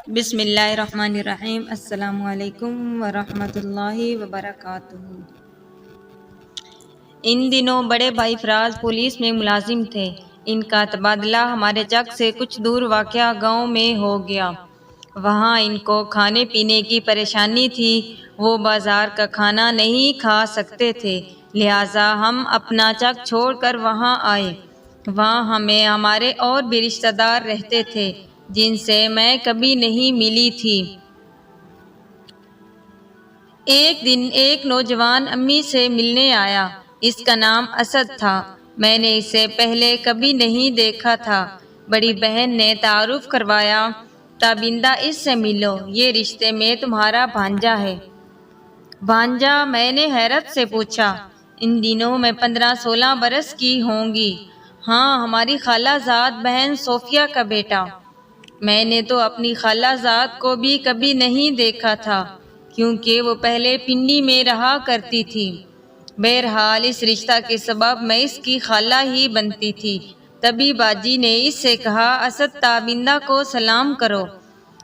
بسم اللہ الرحمن الرحیم۔ السلام علیکم ورحمۃ اللہ وبرکاتہ۔ ان دنوں بڑے بھائی فراز پولیس میں ملازم تھے۔ ان کا تبادلہ ہمارے چک سے کچھ دور واقع گاؤں میں ہو گیا۔ وہاں ان کو کھانے پینے کی پریشانی تھی۔ وہ بازار کا کھانا نہیں کھا سکتے تھے، لہٰذا ہم اپنا چک چھوڑ کر وہاں آئے۔ وہاں ہمیں ہمارے اور بھی رشتہ دار رہتے تھے جن سے میں کبھی نہیں ملی تھی۔ ایک دن ایک نوجوان امی سے ملنے آیا۔ اس کا نام اسد تھا۔ میں نے اسے پہلے کبھی نہیں دیکھا تھا۔ بڑی بہن نے تعارف کروایا، تابندہ اس سے ملو، یہ رشتے میں تمہارا بھانجا ہے۔ بھانجا؟ میں نے حیرت سے پوچھا۔ ان دنوں میں 15-16 برس کی ہوں گی۔ ہاں، ہماری خالہ زاد بہن صوفیہ کا بیٹا۔ میں نے تو اپنی خالہ زاد کو بھی کبھی نہیں دیکھا تھا، کیونکہ وہ پہلے پنڈی میں رہا کرتی تھی۔ بہرحال اس رشتہ کے سبب میں اس کی خالہ ہی بنتی تھی۔ تبھی باجی نے اس سے کہا، اسد تابندہ کو سلام کرو۔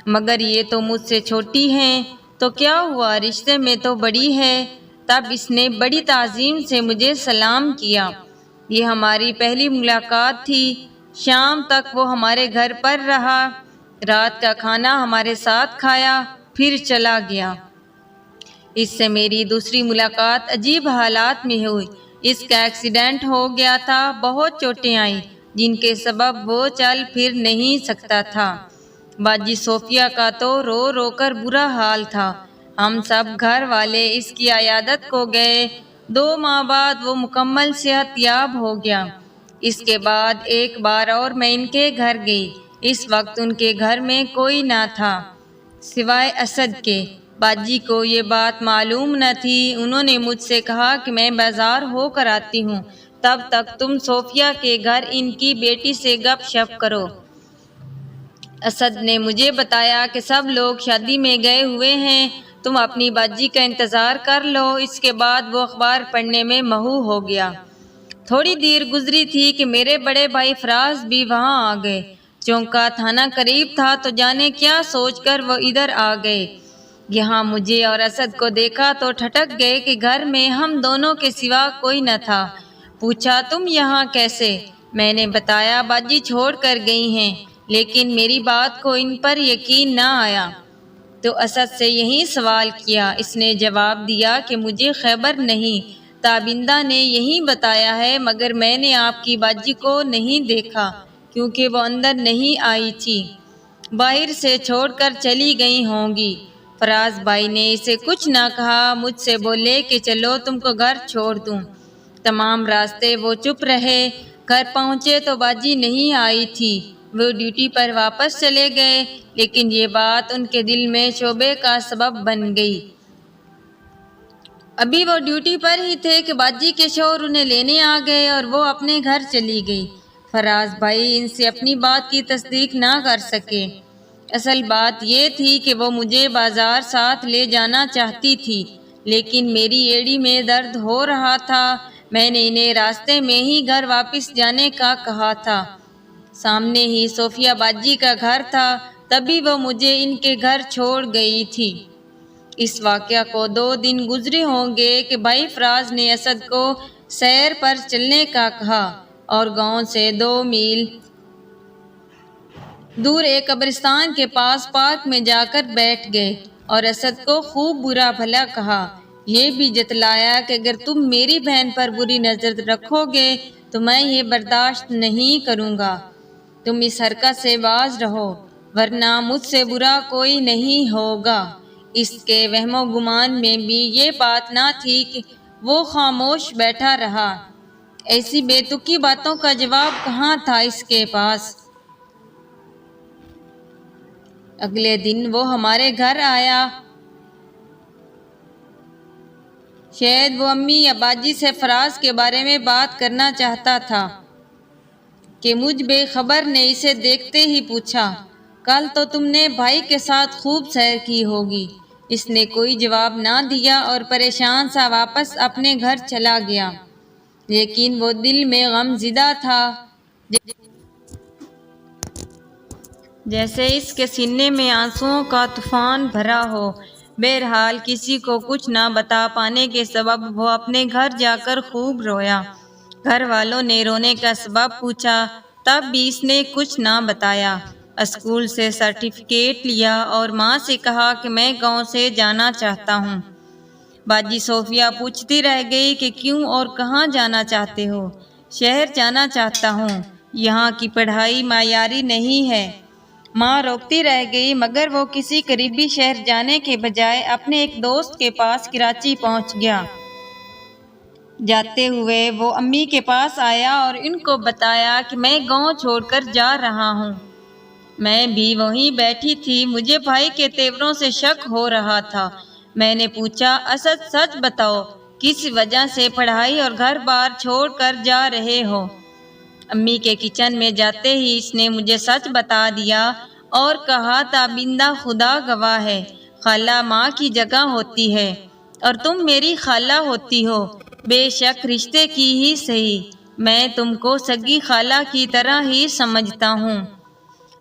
مگر یہ تو مجھ سے چھوٹی ہیں۔ تو کیا ہوا، رشتے میں تو بڑی ہے۔ تب اس نے بڑی تعظیم سے مجھے سلام کیا۔ یہ ہماری پہلی ملاقات تھی۔ شام تک وہ ہمارے گھر پر رہا، رات کا کھانا ہمارے ساتھ کھایا، پھر چلا گیا۔ اس سے میری دوسری ملاقات عجیب حالات میں ہوئی۔ اس کا ایکسیڈنٹ ہو گیا تھا، بہت چوٹیں آئیں جن کے سبب وہ چل پھر نہیں سکتا تھا۔ باجی صوفیہ کا تو رو رو کر برا حال تھا۔ ہم سب گھر والے اس کی عیادت کو گئے۔ 2 ماہ بعد وہ مکمل صحت یاب ہو گیا۔ اس کے بعد ایک بار اور میں ان کے گھر گئی۔ اس وقت ان کے گھر میں کوئی نہ تھا سوائے اسد کے۔ باجی کو یہ بات معلوم نہ تھی۔ انہوں نے مجھ سے کہا کہ میں بازار ہو کر آتی ہوں، تب تک تم صوفیہ کے گھر ان کی بیٹی سے گپ شپ کرو۔ اسد نے مجھے بتایا کہ سب لوگ شادی میں گئے ہوئے ہیں، تم اپنی باجی کا انتظار کر لو۔ اس کے بعد وہ اخبار پڑھنے میں مہو ہو گیا۔ تھوڑی دیر گزری تھی کہ میرے بڑے بھائی فراز بھی وہاں آ گئے۔ چونکہ تھانہ قریب تھا تو جانے کیا سوچ کر وہ ادھر آ گئے۔ یہاں مجھے اور اسد کو دیکھا تو ٹھٹک گئے کہ گھر میں ہم دونوں کے سوا کوئی نہ تھا۔ پوچھا، تم یہاں کیسے؟ میں نے بتایا، باجی چھوڑ کر گئی ہیں، لیکن میری بات کو ان پر یقین نہ آیا۔ تو اسد سے یہی سوال کیا۔ اس نے جواب دیا کہ مجھے خبر نہیں، تابندہ نے یہی بتایا ہے، مگر میں نے آپ کی باجی کو نہیں دیکھا کیونکہ وہ اندر نہیں آئی تھی، باہر سے چھوڑ کر چلی گئی ہوں گی۔ فراز بھائی نے اسے کچھ نہ کہا، مجھ سے بولے کہ چلو تم کو گھر چھوڑ دوں۔ تمام راستے وہ چپ رہے۔ گھر پہنچے تو باجی نہیں آئی تھی، وہ ڈیوٹی پر واپس چلے گئے، لیکن یہ بات ان کے دل میں شعبے کا سبب بن گئی۔ ابھی وہ ڈیوٹی پر ہی تھے کہ باجی کے شوہر انہیں لینے آ گئے اور وہ اپنے گھر چلی گئی۔ فراز بھائی ان سے اپنی بات کی تصدیق نہ کر سکے۔ اصل بات یہ تھی کہ وہ مجھے بازار ساتھ لے جانا چاہتی تھی، لیکن میری ایڑی میں درد ہو رہا تھا۔ میں نے انہیں راستے میں ہی گھر واپس جانے کا کہا تھا۔ سامنے ہی صوفیہ باجی کا گھر تھا، تبھی وہ مجھے ان کے گھر چھوڑ گئی تھی۔ اس واقعہ کو 2 دن گزرے ہوں گے کہ بھائی فراز نے اسد کو سیر پر چلنے کا کہا اور گاؤں سے 2 میل دور ایک قبرستان کے پاس پارک میں جا کر بیٹھ گئے اور اسد کو خوب برا بھلا کہا، یہ بھی جتلایا کہ اگر تم میری بہن پر بری نظر رکھو گے تو میں یہ برداشت نہیں کروں گا۔ تم اس حرکت سے باز رہو، ورنہ مجھ سے برا کوئی نہیں ہوگا۔ اس کے وہم و گمان میں بھی یہ بات نہ تھی کہ وہ خاموش بیٹھا رہا۔ ایسی بے تکی باتوں کا جواب کہاں تھا اس کے پاس۔ اگلے دن وہ ہمارے گھر آیا۔ شاید وہ امی یا باجی سے فراز کے بارے میں بات کرنا چاہتا تھا کہ مجھ بے خبر نے اسے دیکھتے ہی پوچھا، کل تو تم نے بھائی کے ساتھ خوب سیر کی ہوگی۔ اس نے کوئی جواب نہ دیا اور پریشان سا واپس اپنے گھر چلا گیا، لیکن وہ دل میں غم زدہ تھا۔ جیسے اس کے سینے میں آنسوؤں کا طوفان بھرا ہو۔ بہرحال کسی کو کچھ نہ بتا پانے کے سبب وہ اپنے گھر جا کر خوب رویا۔ گھر والوں نے رونے کا سبب پوچھا، تب بھی اس نے کچھ نہ بتایا۔ اسکول سے سرٹیفکیٹ لیا اور ماں سے کہا کہ میں گاؤں سے جانا چاہتا ہوں۔ باجی صوفیہ پوچھتی رہ گئی کہ کیوں اور کہاں جانا چاہتے ہو؟ شہر جانا چاہتا ہوں، یہاں کی پڑھائی معیاری نہیں ہے۔ ماں روکتی رہ گئی مگر وہ کسی قریبی شہر جانے کے بجائے اپنے ایک دوست کے پاس کراچی پہنچ گیا۔ جاتے ہوئے وہ امی کے پاس آیا اور ان کو بتایا کہ میں گاؤں چھوڑ کر جا رہا ہوں۔ میں بھی وہیں بیٹھی تھی، مجھے بھائی کے تیوروں سے شک ہو رہا تھا۔ میں نے پوچھا، اسد سچ بتاؤ، کس وجہ سے پڑھائی اور گھر بار چھوڑ کر جا رہے ہو؟ امی کے کچن میں جاتے ہی اس نے مجھے سچ بتا دیا اور کہا، تابندہ خدا گواہ ہے، خالہ ماں کی جگہ ہوتی ہے اور تم میری خالہ ہوتی ہو، بے شک رشتے کی ہی صحیح، میں تم کو سگی خالہ کی طرح ہی سمجھتا ہوں۔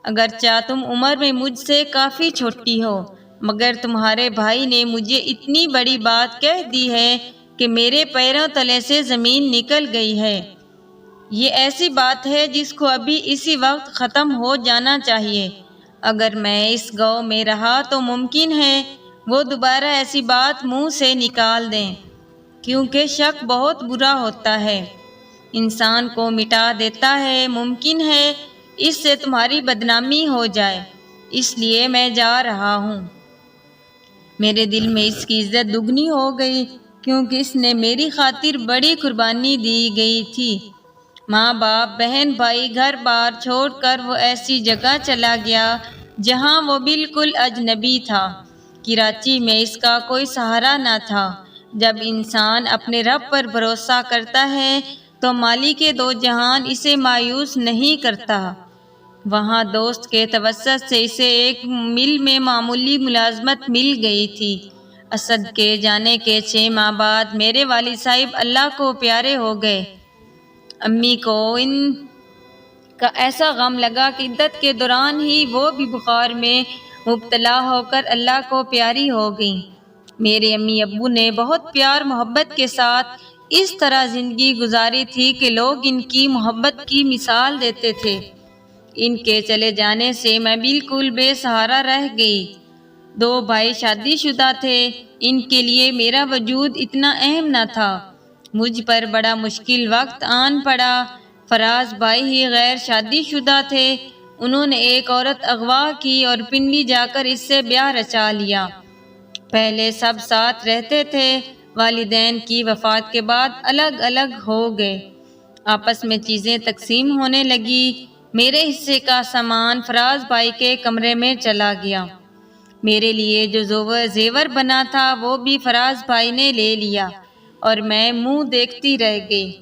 اگرچہ تم عمر میں مجھ سے کافی چھوٹی ہو، مگر تمہارے بھائی نے مجھے اتنی بڑی بات کہہ دی ہے کہ میرے پیروں تلے سے زمین نکل گئی ہے۔ یہ ایسی بات ہے جس کو ابھی اسی وقت ختم ہو جانا چاہیے۔ اگر میں اس گاؤں میں رہا تو ممکن ہے وہ دوبارہ ایسی بات منہ سے نکال دیں، کیونکہ شک بہت برا ہوتا ہے، انسان کو مٹا دیتا ہے۔ ممکن ہے اس سے تمہاری بدنامی ہو جائے، اس لیے میں جا رہا ہوں۔ میرے دل میں اس کی عزت دگنی ہو گئی، کیونکہ اس نے میری خاطر بڑی قربانی دی گئی تھی۔ ماں باپ، بہن بھائی، گھر بار چھوڑ کر وہ ایسی جگہ چلا گیا جہاں وہ بالکل اجنبی تھا۔ کراچی میں اس کا کوئی سہارا نہ تھا۔ جب انسان اپنے رب پر بھروسہ کرتا ہے تو مالک دو جہان اسے مایوس نہیں کرتا۔ وہاں دوست کے توسط سے اسے ایک مل میں معمولی ملازمت مل گئی تھی۔ اسد کے جانے کے 6 ماہ بعد میرے والد صاحب اللہ کو پیارے ہو گئے۔ امی کو ان کا ایسا غم لگا کہ عدت کے دوران ہی وہ بھی بخار میں مبتلا ہو کر اللہ کو پیاری ہو گئیں۔ میرے امی ابو نے بہت پیار محبت کے ساتھ اس طرح زندگی گزاری تھی کہ لوگ ان کی محبت کی مثال دیتے تھے۔ ان کے چلے جانے سے میں بالکل بے سہارا رہ گئی۔ 2 بھائی شادی شدہ تھے، ان کے لیے میرا وجود اتنا اہم نہ تھا۔ مجھ پر بڑا مشکل وقت آن پڑا۔ فراز بھائی ہی غیر شادی شدہ تھے، انہوں نے ایک عورت اغوا کی اور پنڈی جا کر اس سے بیاہ رچا لیا۔ پہلے سب ساتھ رہتے تھے، والدین کی وفات کے بعد الگ الگ ہو گئے، آپس میں چیزیں تقسیم ہونے لگی۔ میرے حصے کا سامان فراز بھائی کے کمرے میں چلا گیا۔ میرے لیے جو زیور بنا تھا وہ بھی فراز بھائی نے لے لیا اور میں منہ دیکھتی رہ گئی۔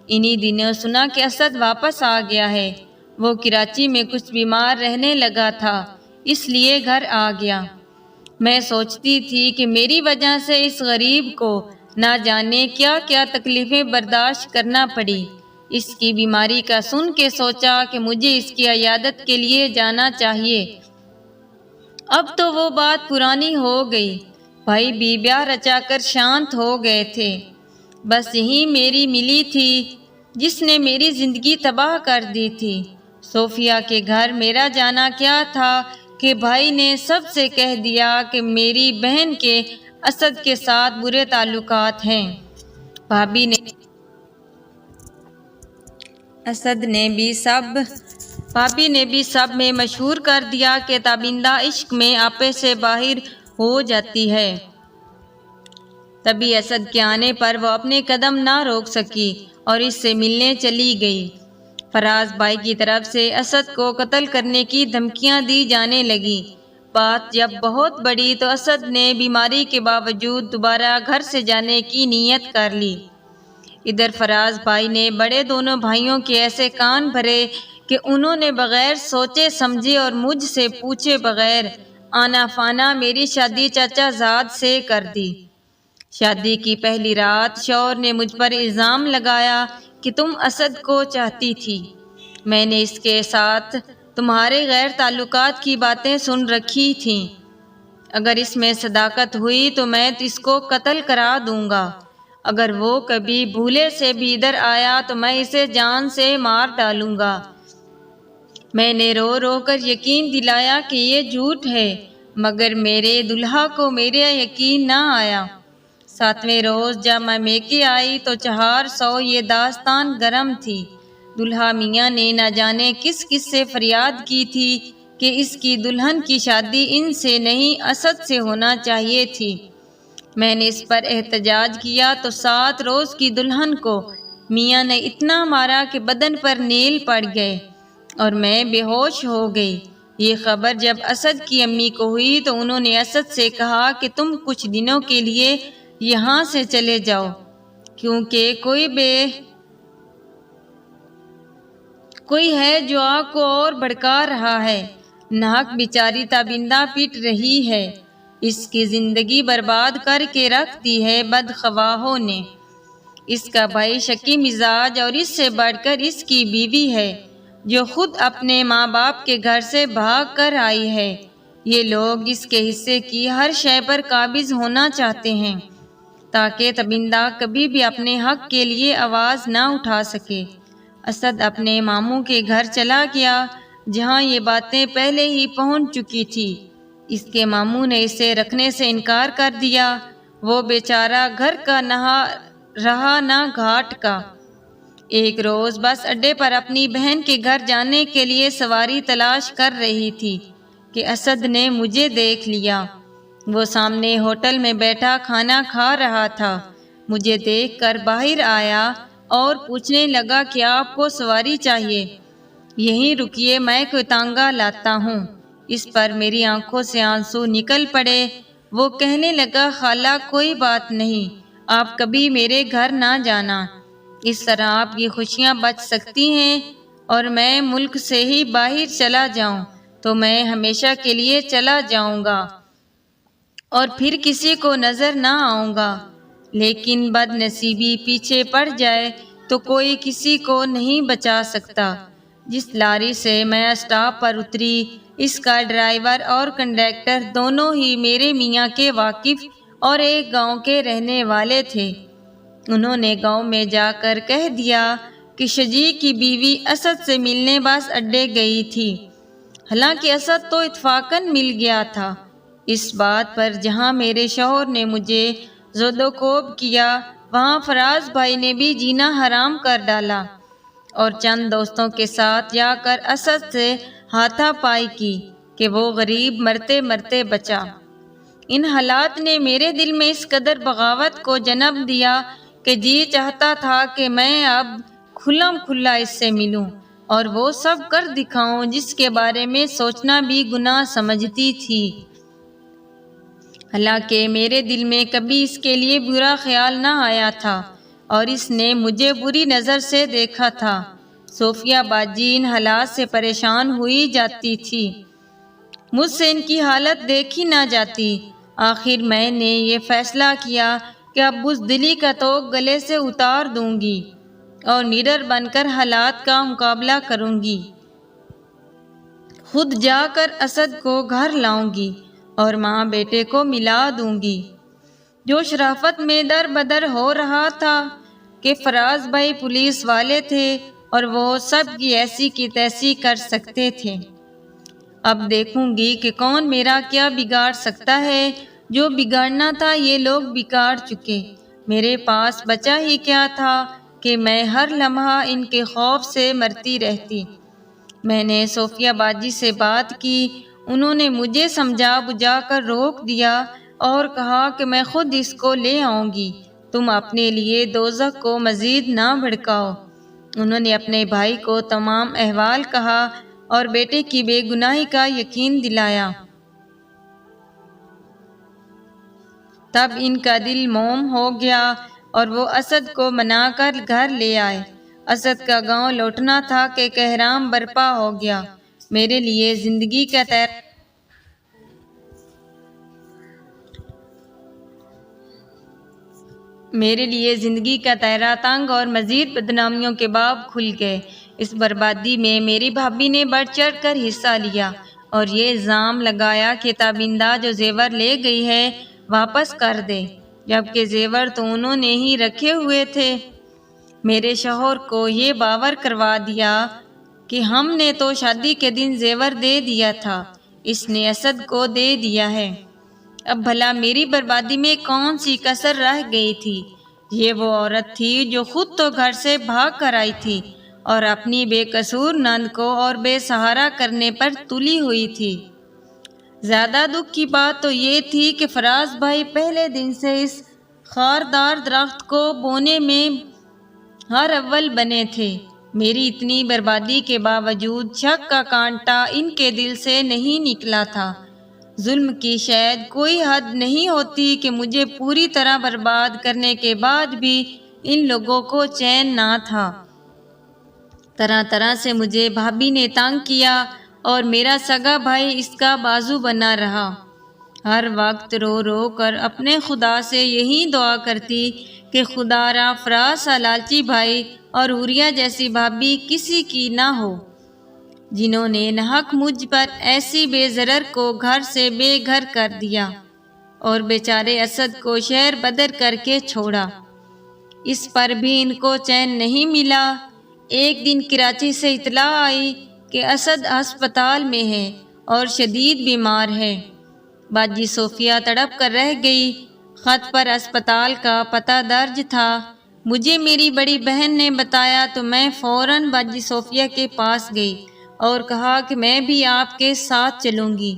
انہی دنوں سنا کہ اسد واپس آ گیا ہے۔ وہ کراچی میں کچھ بیمار رہنے لگا تھا، اس لیے گھر آ گیا۔ میں سوچتی تھی کہ میری وجہ سے اس غریب کو نہ جانے کیا کیا تکلیفیں برداشت کرنا پڑی۔ اس کی بیماری کا سن کے سوچا کہ مجھے اس کی عیادت کے لیے جانا چاہیے۔ اب تو وہ بات پرانی ہو گئی، بھائی بھی بیاہ رچا کر شانت ہو گئے تھے۔ بس یہی میری ملی تھی جس نے میری زندگی تباہ کر دی تھی۔ صوفیہ کے گھر میرا جانا کیا تھا کہ بھائی نے سب سے کہہ دیا کہ میری بہن کے اسد کے ساتھ برے تعلقات ہیں۔ بھابھی نے بھی سب میں مشہور کر دیا کہ تابندہ عشق میں آپے سے باہر ہو جاتی ہے۔ تبھی اسد کے آنے پر وہ اپنے قدم نہ روک سکی اور اس سے ملنے چلی گئی۔ فراز بھائی کی طرف سے اسد کو قتل کرنے کی دھمکیاں دی جانے لگی۔ بات جب بہت بڑی تو اسد نے بیماری کے باوجود دوبارہ گھر سے جانے کی نیت کر لی۔ ادھر فراز بھائی نے بڑے دونوں بھائیوں کے ایسے کان بھرے کہ انہوں نے بغیر سوچے سمجھے اور مجھ سے پوچھے بغیر آنا فانا میری شادی چچا زاد سے کر دی۔ شادی کی پہلی رات شوہر نے مجھ پر الزام لگایا کہ تم اسد کو چاہتی تھی۔ میں نے اس کے ساتھ تمہارے غیر تعلقات کی باتیں سن رکھی تھیں۔ اگر اس میں صداقت ہوئی تو میں اس کو قتل کرا دوں گا۔ اگر وہ کبھی بھولے سے بھی ادھر آیا تو میں اسے جان سے مار ڈالوں گا۔ میں نے رو رو کر یقین دلایا کہ یہ جھوٹ ہے، مگر میرے دلہا کو میرا یقین نہ آیا۔ 7ویں روز جب میں میکے آئی تو 400 یہ داستان گرم تھی۔ دلہا میاں نے نہ جانے کس کس سے فریاد کی تھی کہ اس کی دلہن کی شادی ان سے نہیں اسد سے ہونا چاہیے تھی۔ میں نے اس پر احتجاج کیا تو 7 روز کی دلہن کو میاں نے اتنا مارا کہ بدن پر نیل پڑ گئے اور میں بے ہوش ہو گئی۔ یہ خبر جب اسد کی امی کو ہوئی تو انہوں نے اسد سے کہا کہ تم کچھ دنوں کے لیے یہاں سے چلے جاؤ، کیونکہ کوئی ہے جو آگ کو اور بھڑکا رہا ہے۔ ناحق بیچاری تابندہ پیٹ رہی ہے، اس کی زندگی برباد کر کے رکھ دی ہے بدخواہوں نے۔ اس کا بھائی شکی مزاج اور اس سے بڑھ کر اس کی بیوی ہے جو خود اپنے ماں باپ کے گھر سے بھاگ کر آئی ہے۔ یہ لوگ اس کے حصے کی ہر شے پر قابض ہونا چاہتے ہیں تاکہ تابندہ کبھی بھی اپنے حق کے لیے آواز نہ اٹھا سکے۔ اسد اپنے ماموں کے گھر چلا گیا جہاں یہ باتیں پہلے ہی پہنچ چکی تھی۔ اس کے ماموں نے اسے رکھنے سے انکار کر دیا۔ وہ بیچارہ گھر کا نہ رہا نہ گھاٹ کا۔ ایک روز بس اڈے پر اپنی بہن کے گھر جانے کے لیے سواری تلاش کر رہی تھی کہ اسد نے مجھے دیکھ لیا۔ وہ سامنے ہوٹل میں بیٹھا کھانا کھا رہا تھا۔ مجھے دیکھ کر باہر آیا اور پوچھنے لگا کہ آپ کو سواری چاہیے؟ یہیں رکیے، میں کوئی تانگا لاتا ہوں۔ اس پر میری آنکھوں سے آنسو نکل پڑے۔ وہ کہنے لگا خالہ کوئی بات نہیں، آپ کبھی میرے گھر نہ جانا، اس طرح آپ کی خوشیاں بچ سکتی ہیں، اور میں ملک سے ہی باہر چلا جاؤں تو میں ہمیشہ کے لیے چلا جاؤں گا اور پھر کسی کو نظر نہ آؤں گا۔ لیکن بد نصیبی پیچھے پڑ جائے تو کوئی کسی کو نہیں بچا سکتا۔ جس لاری سے میں اسٹاپ پر اتری، اس کا ڈرائیور اور کنڈکٹر دونوں ہی میرے میاں کے واقف اور ایک گاؤں کے رہنے والے تھے۔ انہوں نے گاؤں میں جا کر کہہ دیا کہ شجیع کی بیوی اسد سے ملنے بس اڈے گئی تھی، حالانکہ اسد تو اتفاقاً مل گیا تھا۔ اس بات پر جہاں میرے شوہر نے مجھے زد و کوب کیا، وہاں فراز بھائی نے بھی جینا حرام کر ڈالا اور چند دوستوں کے ساتھ جا کر اسد سے ہاتھا پائی کی کہ وہ غریب مرتے مرتے بچا۔ ان حالات نے میرے دل میں اس قدر بغاوت کو جنم دیا کہ جی چاہتا تھا کہ میں اب کھلم کھلا اس سے ملوں اور وہ سب کر دکھاؤں جس کے بارے میں سوچنا بھی گناہ سمجھتی تھی۔ حالانکہ میرے دل میں کبھی اس کے لیے برا خیال نہ آیا تھا اور اس نے مجھے بری نظر سے دیکھا تھا۔ صوفیہ باجی ان حالات سے پریشان ہوئی جاتی تھی، مجھ سے ان کی حالت دیکھی نہ جاتی۔ آخر میں نے یہ فیصلہ کیا کہ اب بزدلی کا طوق گلے سے اتار دوں گی اور نڈر بن کر حالات کا مقابلہ کروں گی۔ خود جا کر اسد کو گھر لاؤں گی اور ماں بیٹے کو ملا دوں گی۔ جو شرافت میں در بدر ہو رہا تھا کہ فراز بھائی پولیس والے تھے اور وہ سب کی ایسی کی تیسی کر سکتے تھے۔ اب دیکھوں گی کہ کون میرا کیا بگاڑ سکتا ہے۔ جو بگاڑنا تھا یہ لوگ بگاڑ چکے، میرے پاس بچا ہی کیا تھا کہ میں ہر لمحہ ان کے خوف سے مرتی رہتی۔ میں نے صوفیہ باجی سے بات کی، انہوں نے مجھے سمجھا بجھا کر روک دیا اور کہا کہ میں خود اس کو لے آؤں گی، تم اپنے لیے دوزخ کو مزید نہ بھڑکاؤ۔ انہوں نے اپنے بھائی کو تمام احوال کہا اور بیٹے کی بے گناہی کا یقین دلایا۔ تب ان کا دل موم ہو گیا اور وہ اسد کو منا کر گھر لے آئے۔ اسد کا گاؤں لوٹنا تھا کہ کہرام برپا ہو گیا۔ میرے لیے زندگی کا تہرا تنگ اور مزید بدنامیوں کے باب کھل گئے۔ اس بربادی میں میری بھابھی نے بڑھ چڑھ کر حصہ لیا اور یہ الزام لگایا کہ تابندہ جو زیور لے گئی ہے واپس کر دے، جبکہ زیور تو انہوں نے ہی رکھے ہوئے تھے۔ میرے شوہر کو یہ باور کروا دیا کہ ہم نے تو شادی کے دن زیور دے دیا تھا، اس نے اسد کو دے دیا ہے۔ اب بھلا میری بربادی میں کون سی کسر رہ گئی تھی؟ یہ وہ عورت تھی جو خود تو گھر سے بھاگ کر آئی تھی اور اپنی بے قصور نند کو اور بے سہارا کرنے پر تلی ہوئی تھی۔ زیادہ دکھ کی بات تو یہ تھی کہ فراز بھائی پہلے دن سے اس خاردار درخت کو بونے میں ہر اول بنے تھے۔ میری اتنی بربادی کے باوجود شک کا کانٹا ان کے دل سے نہیں نکلا تھا۔ ظلم کی شاید کوئی حد نہیں ہوتی کہ مجھے پوری طرح برباد کرنے کے بعد بھی ان لوگوں کو چین نہ تھا۔ طرح طرح سے مجھے بھابھی نے تنگ کیا اور میرا سگا بھائی اس کا بازو بنا رہا۔ ہر وقت رو رو کر اپنے خدا سے یہی دعا کرتی کہ خدا را فراز سا لالچی بھائی اور حوریہ جیسی بھابھی کسی کی نہ ہو، جنہوں نے ناحق مجھ پر ایسی بے ضرر کو گھر سے بے گھر کر دیا اور بیچارے اسد کو شہر بدر کر کے چھوڑا۔ اس پر بھی ان کو چین نہیں ملا۔ ایک دن کراچی سے اطلاع آئی کہ اسد ہسپتال میں ہے اور شدید بیمار ہے۔ باجی صوفیہ تڑپ کر رہ گئی۔ خط پر اسپتال کا پتہ درج تھا۔ مجھے میری بڑی بہن نے بتایا تو میں فوراً باجی صوفیہ کے پاس گئی اور کہا کہ میں بھی آپ کے ساتھ چلوں گی۔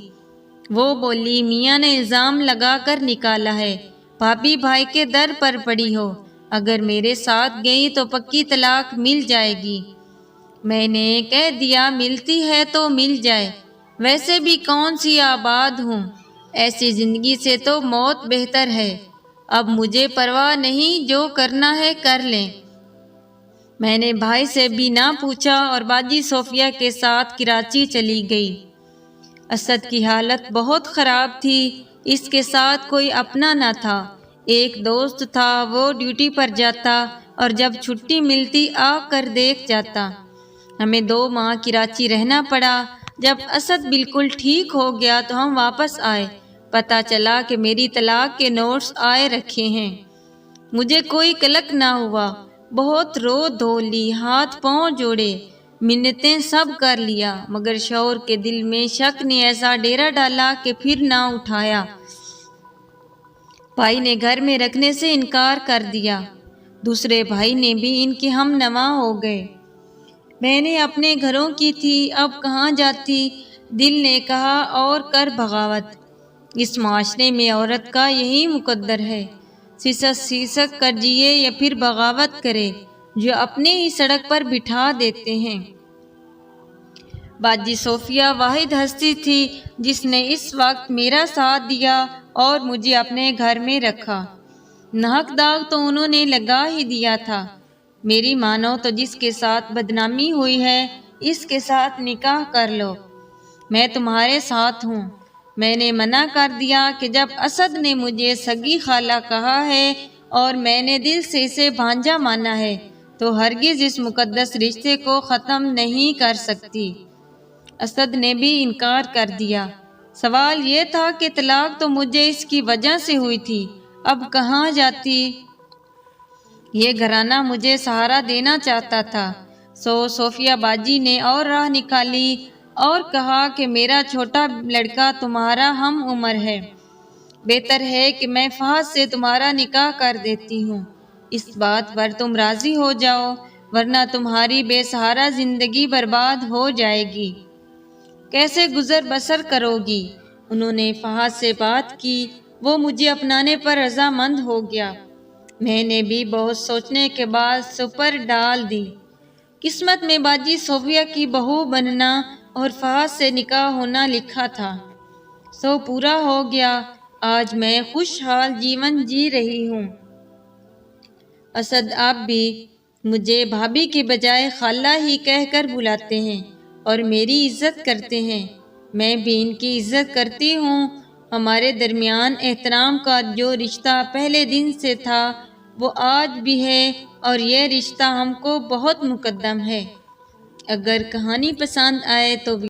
وہ بولی، میاں نے الزام لگا کر نکالا ہے، بھابھی بھائی کے در پر پڑی ہو، اگر میرے ساتھ گئی تو پکی طلاق مل جائے گی۔ میں نے کہہ دیا ملتی ہے تو مل جائے، ویسے بھی کون سی آباد ہوں، ایسی زندگی سے تو موت بہتر ہے۔ اب مجھے پرواہ نہیں، جو کرنا ہے کر لیں۔ میں نے بھائی سے بھی نہ پوچھا اور باجی صوفیہ کے ساتھ کراچی چلی گئی۔ اسد کی حالت بہت خراب تھی، اس کے ساتھ کوئی اپنا نہ تھا۔ ایک دوست تھا، وہ ڈیوٹی پر جاتا اور جب چھٹی ملتی آ کر دیکھ جاتا۔ ہمیں 2 ماہ کراچی رہنا پڑا۔ جب اسد بالکل ٹھیک ہو گیا تو ہم واپس آئے۔ پتہ چلا کہ میری طلاق کے نوٹس آئے رکھے ہیں۔ مجھے کوئی کلک نہ ہوا، بہت رو دھو لی، ہاتھ پاؤں جوڑے، منتیں سب کر لیا، مگر شوہر کے دل میں شک نے ایسا ڈیرا ڈالا کہ پھر نہ اٹھایا۔ بھائی نے گھر میں رکھنے سے انکار کر دیا، دوسرے بھائی نے بھی ان کے ہم نوا ہو گئے۔ بہنیں اپنے گھروں کی تھی، اب کہاں جاتی؟ دل نے کہا اور کر بغاوت۔ اس معاشرے میں عورت کا یہی مقدر ہے، سیسک کر جیے یا پھر بغاوت کرے، جو اپنے ہی سڑک پر بٹھا دیتے ہیں۔ باجی صوفیہ واحد ہستی تھی جس نے اس وقت میرا ساتھ دیا اور مجھے اپنے گھر میں رکھا۔ ناحق داغ تو انہوں نے لگا ہی دیا تھا۔ میری مانو تو جس کے ساتھ بدنامی ہوئی ہے اس کے ساتھ نکاح کر لو، میں تمہارے ساتھ ہوں۔ میں نے منع کر دیا کہ جب اسد نے مجھے سگی خالہ کہا ہے اور میں نے دل سے اسے بھانجا مانا ہے تو ہرگز اس مقدس رشتے کو ختم نہیں کر سکتی۔ اسد نے بھی انکار کر دیا۔ سوال یہ تھا کہ طلاق تو مجھے اس کی وجہ سے ہوئی تھی، اب کہاں جاتی؟ یہ گھرانہ مجھے سہارا دینا چاہتا تھا۔ صوفیہ باجی نے اور راہ نکالی اور کہا کہ میرا چھوٹا لڑکا تمہارا ہم عمر ہے، بہتر ہے کہ میں فہد سے تمہارا نکاح کر دیتی ہوں، اس بات پر تم راضی ہو جاؤ، ورنہ تمہاری بے سہارا زندگی برباد ہو جائے گی۔ کیسے گزر بسر کرو گی؟ انہوں نے فہد سے بات کی، وہ مجھے اپنانے پر رضامند ہو گیا۔ میں نے بھی بہت سوچنے کے بعد سپر ڈال دی۔ قسمت میں باجی صوفیہ کی بہو بننا اور فہد سے نکاح ہونا لکھا تھا، سو پورا ہو گیا۔ آج میں خوشحال جیون جی رہی ہوں۔ اسد اب بھی مجھے بھابھی کے بجائے خالہ ہی کہہ کر بلاتے ہیں اور میری عزت کرتے ہیں، میں بھی ان کی عزت کرتی ہوں۔ ہمارے درمیان احترام کا جو رشتہ پہلے دن سے تھا وہ آج بھی ہے اور یہ رشتہ ہم کو بہت مقدم ہے۔ اگر کہانی پسند آئے تو